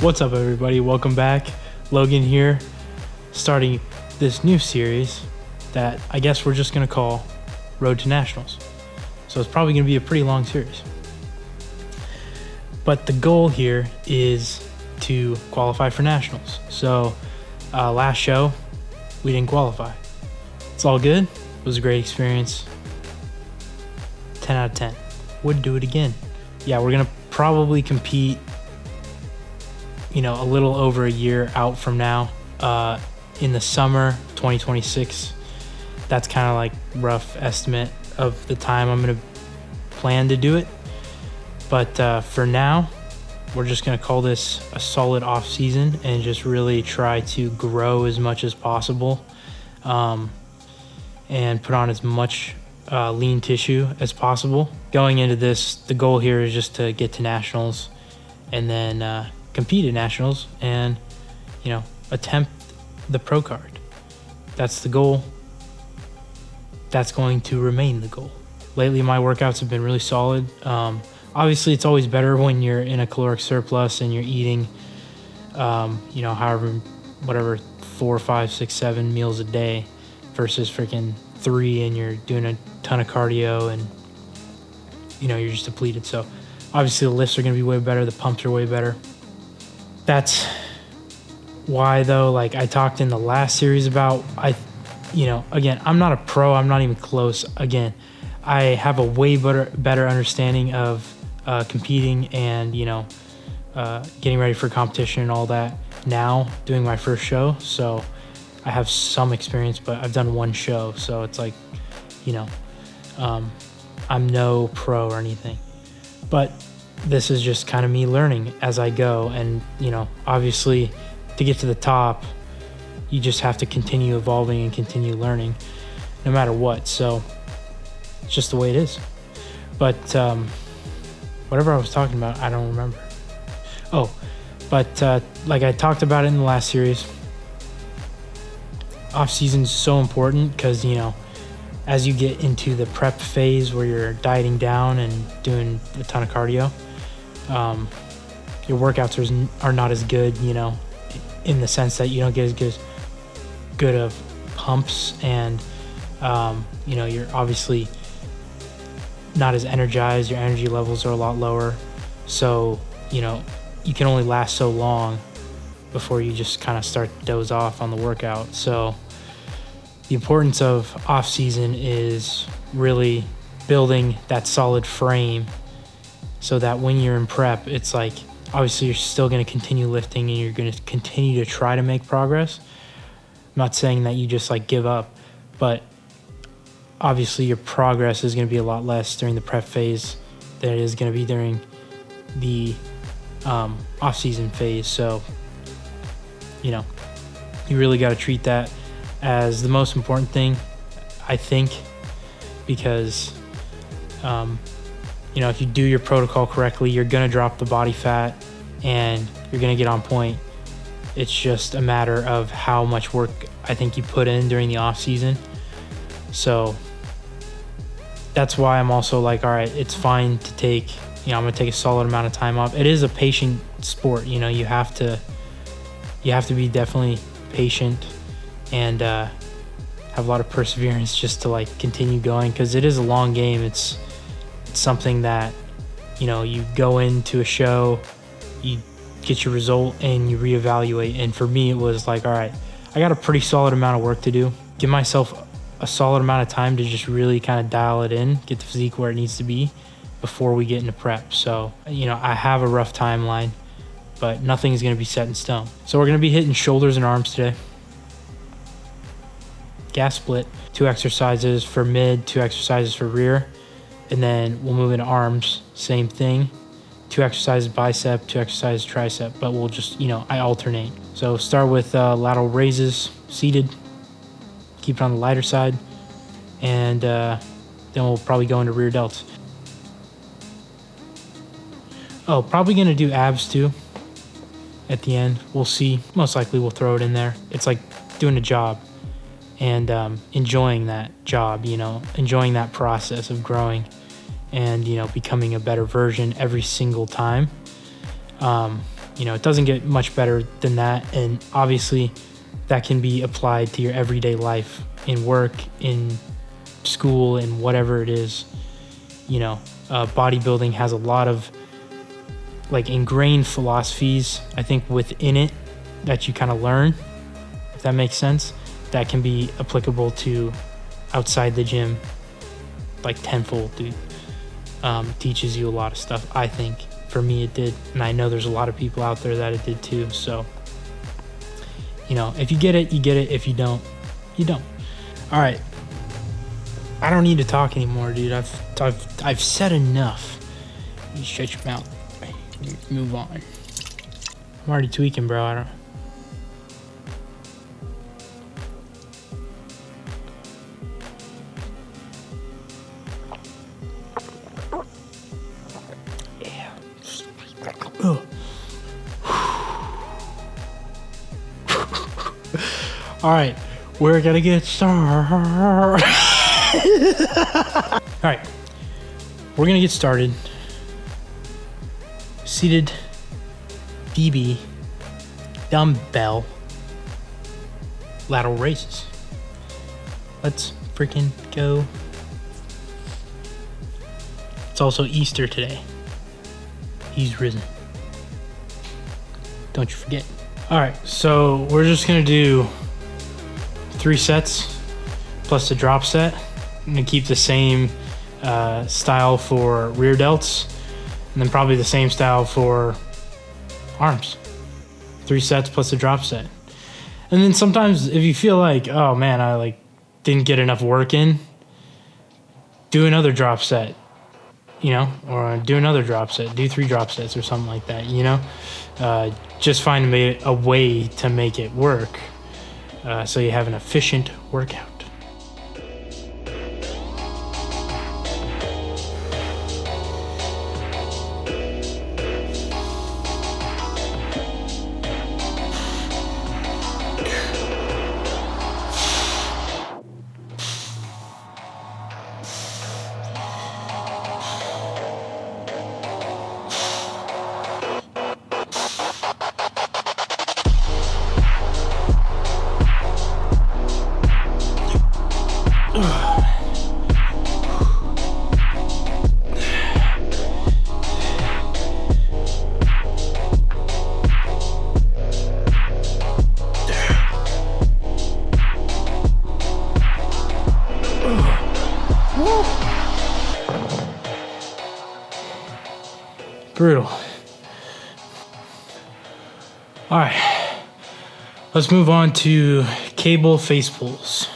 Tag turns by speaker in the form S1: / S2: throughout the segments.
S1: What's up, everybody? Welcome back. Logan here, starting this new series that I guess we're just going to call Road to Nationals. So it's probably going to be a pretty long series. But the goal here is to qualify for Nationals. So last show, we didn't qualify. It's all good. It was a great experience. 10 out of 10. Would do it again. Yeah, we're going to probably compete a little over a year out from now, in the summer 2026. That's kind of like rough estimate of the time I'm going to plan to do it. But for now, we're just going to call this a solid off season and just really try to grow as much as possible, and put on as much lean tissue as possible. Going into this, the goal here is just to get to nationals and then compete at nationals and attempt the pro card. That's the goal. That's going to remain the goal. Lately my workouts have been really solid. Obviously it's always better when you're in a caloric surplus and you're eating whatever 4, 5, 6, 7 meals a day versus freaking 3 and you're doing a ton of cardio and you're just depleted. So obviously the lifts are going to be way better, the pumps are way better. That's why, though, like I talked in the last series about, again, I'm not a pro. I'm not even close. Again, I have a way better understanding of competing and, getting ready for competition and all that now, doing my first show. So I have some experience, but I've done one show. So it's like, I'm no pro or anything. But this is just kind of me learning as I go. And, obviously to get to the top, you just have to continue evolving and continue learning no matter what. So it's just the way it is. But whatever I was talking about, I don't remember. Like I talked about it in the last series, off season is so important because, as you get into the prep phase where you're dieting down and doing a ton of cardio, your workouts are not as good, in the sense that you don't get as good of pumps and, you're obviously not as energized. Your energy levels are a lot lower. So, you can only last so long before you just kind of start to doze off on the workout. So the importance of off season is really building that solid frame so that when you're in prep, it's like, obviously you're still going to continue lifting and you're going to continue to try to make progress. I'm not saying that you just like give up, but obviously your progress is going to be a lot less during the prep phase than it is going to be during the off-season phase. So, you really got to treat that as the most important thing, I think, because if you do your protocol correctly, you're going to drop the body fat and you're going to get on point. It's just a matter of how much work I think you put in during the off season. So that's why I'm also like, all right, it's fine to take, I'm going to take a solid amount of time off. It is a patient sport. You have to be definitely patient and have a lot of perseverance just to like continue going, because it is a long game. It's something that, you go into a show, you get your result and you reevaluate. And for me, it was like, all right, I got a pretty solid amount of work to do. Give myself a solid amount of time to just really kind of dial it in, get the physique where it needs to be before we get into prep. So, I have a rough timeline, but nothing is going to be set in stone. So we're going to be hitting shoulders and arms today. Gas split, 2 exercises for mid, 2 exercises for rear. And then we'll move into arms, same thing. 2 exercises bicep, 2 exercises tricep, but we'll just, I alternate. So start with lateral raises, seated, keep it on the lighter side, and then we'll probably go into rear delts. Probably gonna do abs too at the end. We'll see. Most likely we'll throw it in there. It's like doing a job and enjoying that job, enjoying that process of growing and, becoming a better version every single time. You know, it doesn't get much better than that. And obviously that can be applied to your everyday life, in work, in school, in whatever it is. You know, bodybuilding has a lot of like ingrained philosophies, I think, within it that you kind of learn, if that makes sense, that can be applicable to outside the gym like tenfold, dude. Teaches you a lot of stuff, I think. For me, it did. And I know there's a lot of people out there that it did too. So, you know, if you get it, you get it. If you don't, you don't. All right. I don't need to talk anymore, dude. I've said enough. You shut your mouth. Move on. I'm already tweaking, bro. I don't. Yeah. All right, we're gonna get started. All right, we're gonna get started. Seated DB dumbbell lateral raises. Let's freaking go. It's also Easter today. He's risen. Don't you forget. All right, so we're just gonna do 3 sets plus the drop set. I'm gonna keep the same style for rear delts, and then probably the same style for arms. 3 sets plus the drop set. And then sometimes if you feel like, oh man, I like didn't get enough work in, do another drop set, you know, or do another drop set, do 3 drop sets or something like that, you know. Just find a way to make it work, so you have an efficient workout. Brutal. All right, let's move on to cable face pulls.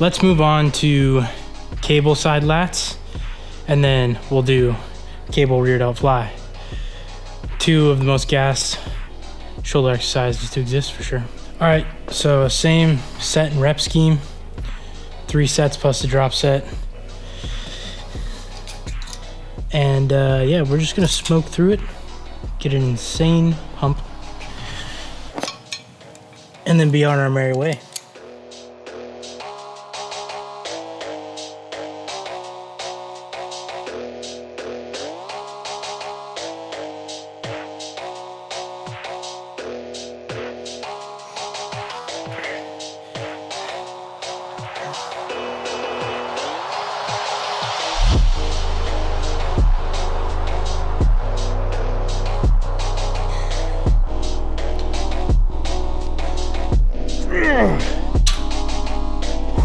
S1: Let's move on to cable side lats, and then we'll do cable rear delt fly. 2 of the most gassed shoulder exercises to exist for sure. All right, so same set and rep scheme, 3 sets plus the drop set. And yeah, we're just gonna smoke through it, get an insane pump, and then be on our merry way.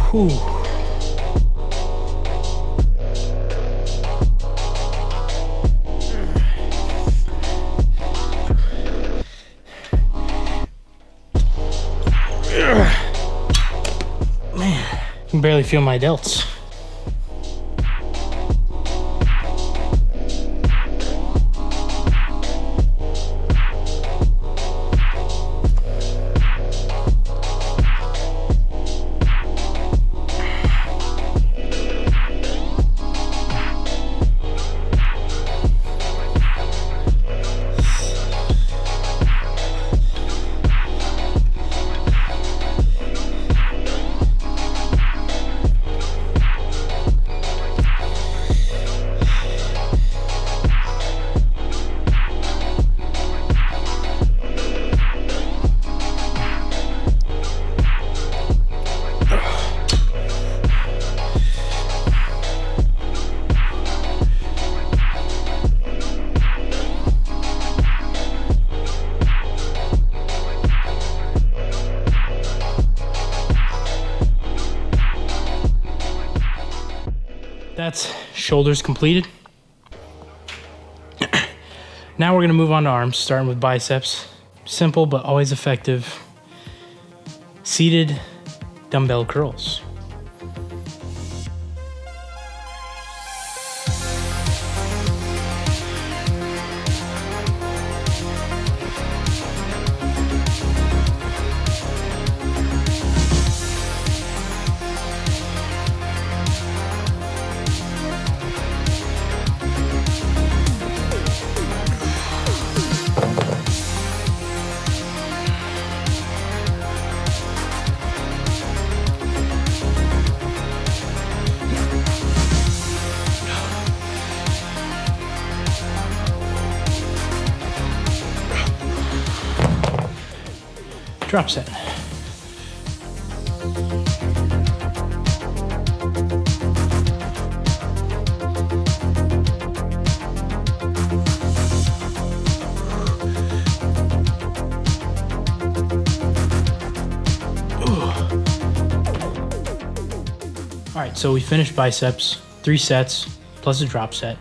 S1: Whew. can barely feel my delts. That's shoulders completed. Now we're gonna move on to arms, starting with biceps. Simple but always effective. Seated dumbbell curls. Drop set. All right, so we finished biceps, 3 sets plus a drop set.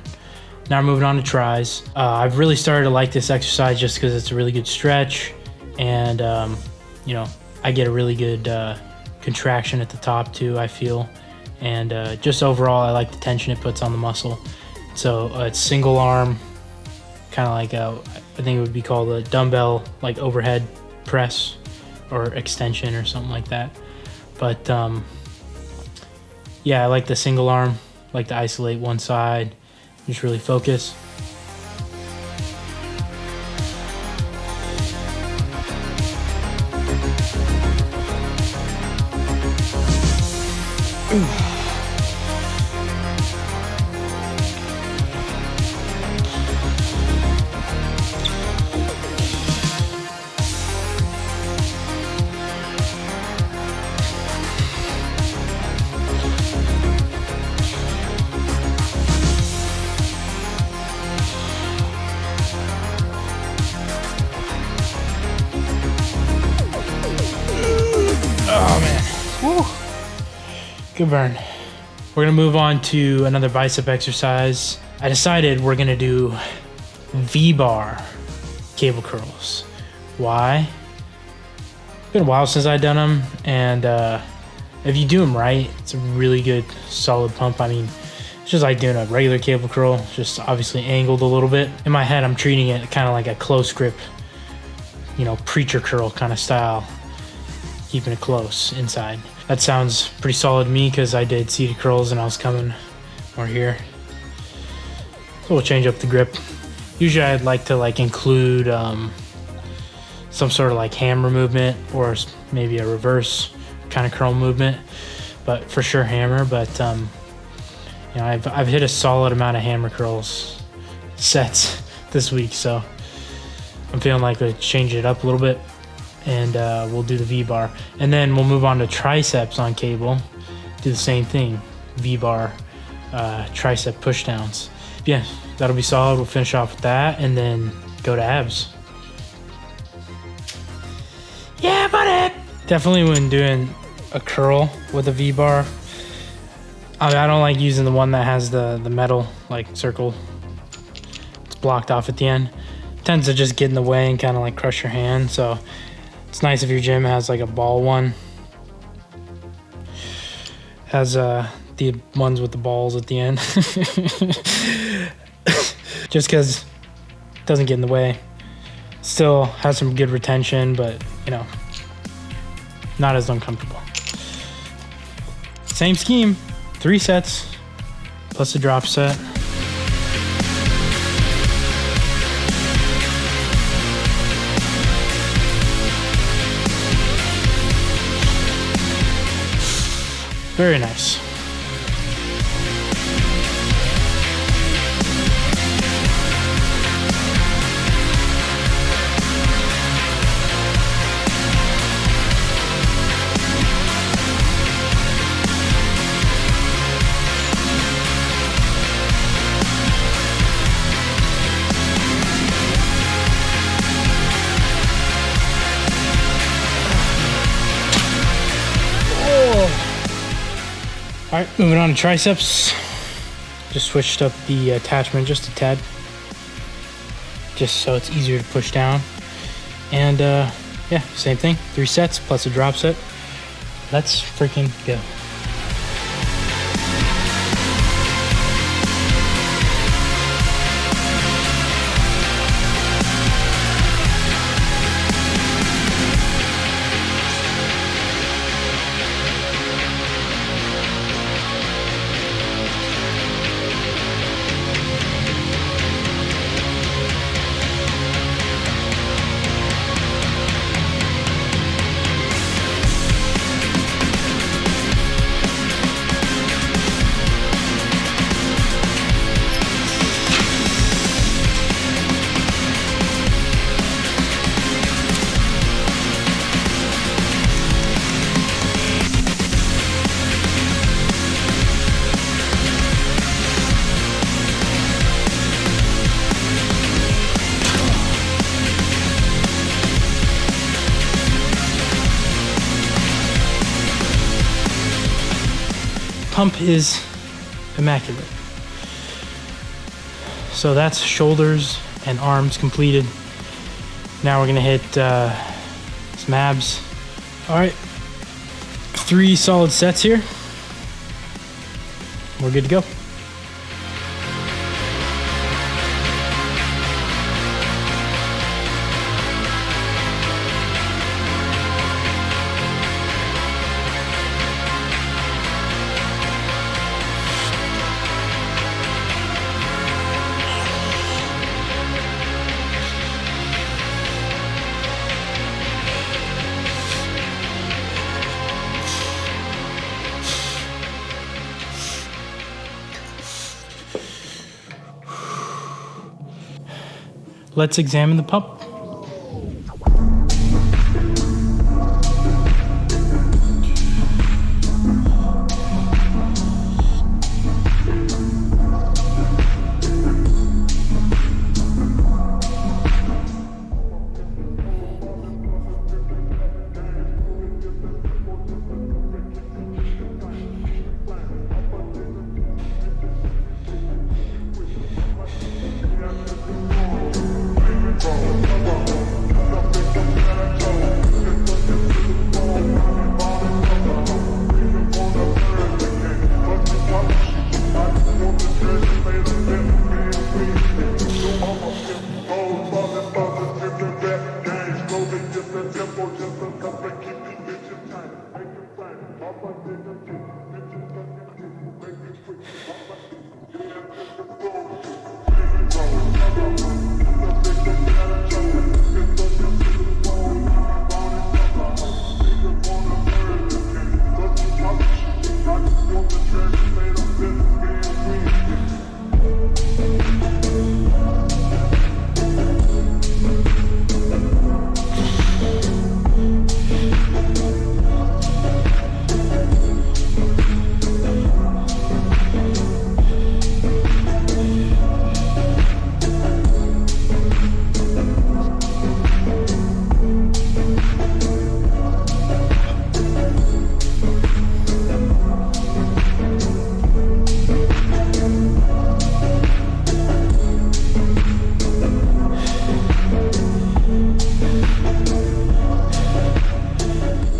S1: Now we're moving on to tries. I've really started to like this exercise just because it's a really good stretch, and you know, I get a really good contraction at the top too, I feel. And just overall, I like the tension it puts on the muscle. So it's single arm, kind of like I think it would be called a dumbbell, like overhead press or extension or something like that. But yeah, I like the single arm, like to isolate one side, just really focus. Oh man, woo. Good burn. We're gonna move on to another bicep exercise. I decided we're gonna do V-bar cable curls. Why? It's been a while since I've done them, and if you do them right, it's a really good solid pump. I mean, it's just like doing a regular cable curl, just obviously angled a little bit. In my head, I'm treating it kind of like a close grip, you know, preacher curl kind of style, keeping it close inside. That sounds pretty solid to me because I did seated curls and I was coming more here. So we'll change up the grip. Usually I'd like to include some sort of like hammer movement or maybe a reverse kind of curl movement, but for sure hammer. But you know, I've hit a solid amount of hammer curls sets this week, so I'm feeling like we'll change it up a little bit. And we'll do the V-bar. And then we'll move on to triceps on cable. Do the same thing, V-bar, tricep push-downs. Yeah, that'll be solid. We'll finish off with that and then go to abs. Yeah, buddy! Definitely when doing a curl with a V-bar, I don't like using the one that has the metal like circle. It's blocked off at the end. It tends to just get in the way and kind of like crush your hand, so it's nice if your gym has like a ball one. has the ones with the balls at the end. Just because it doesn't get in the way. Still has some good retention, but you know, not as uncomfortable. Same scheme, 3 sets plus a drop set. Very nice. All right, moving on to triceps. Just switched up the attachment just a tad, just so it's easier to push down. And yeah, same thing, 3 sets plus a drop set. Let's freaking go. Pump is immaculate. So that's shoulders and arms completed. Now we're gonna hit some abs. All right, 3 solid sets here. We're good to go. Let's examine the pump.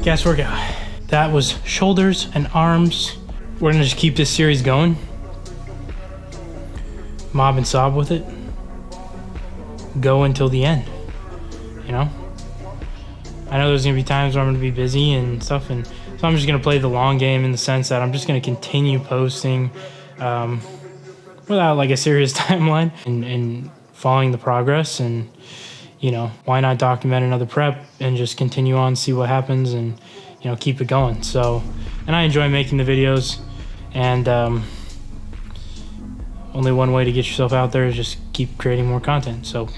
S1: Gas workout. That was shoulders and arms. we're gonna just keep this series going. Mob and sob with it. Go until the end, you know? I know there's gonna be times where I'm gonna be busy and stuff, and so I'm just gonna play the long game in the sense that I'm just gonna continue posting without like a serious timeline and following the progress. And you know, why not document another prep and just continue on, see what happens, and you know, keep it going. So, and I enjoy making the videos, and only one way to get yourself out there is just keep creating more content. So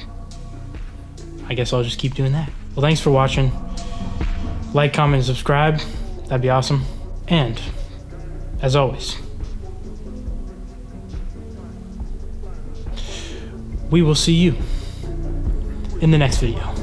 S1: I guess I'll just keep doing that. Well, thanks for watching. Like, comment, and subscribe. That'd be awesome. And as always, we will see you in the next video.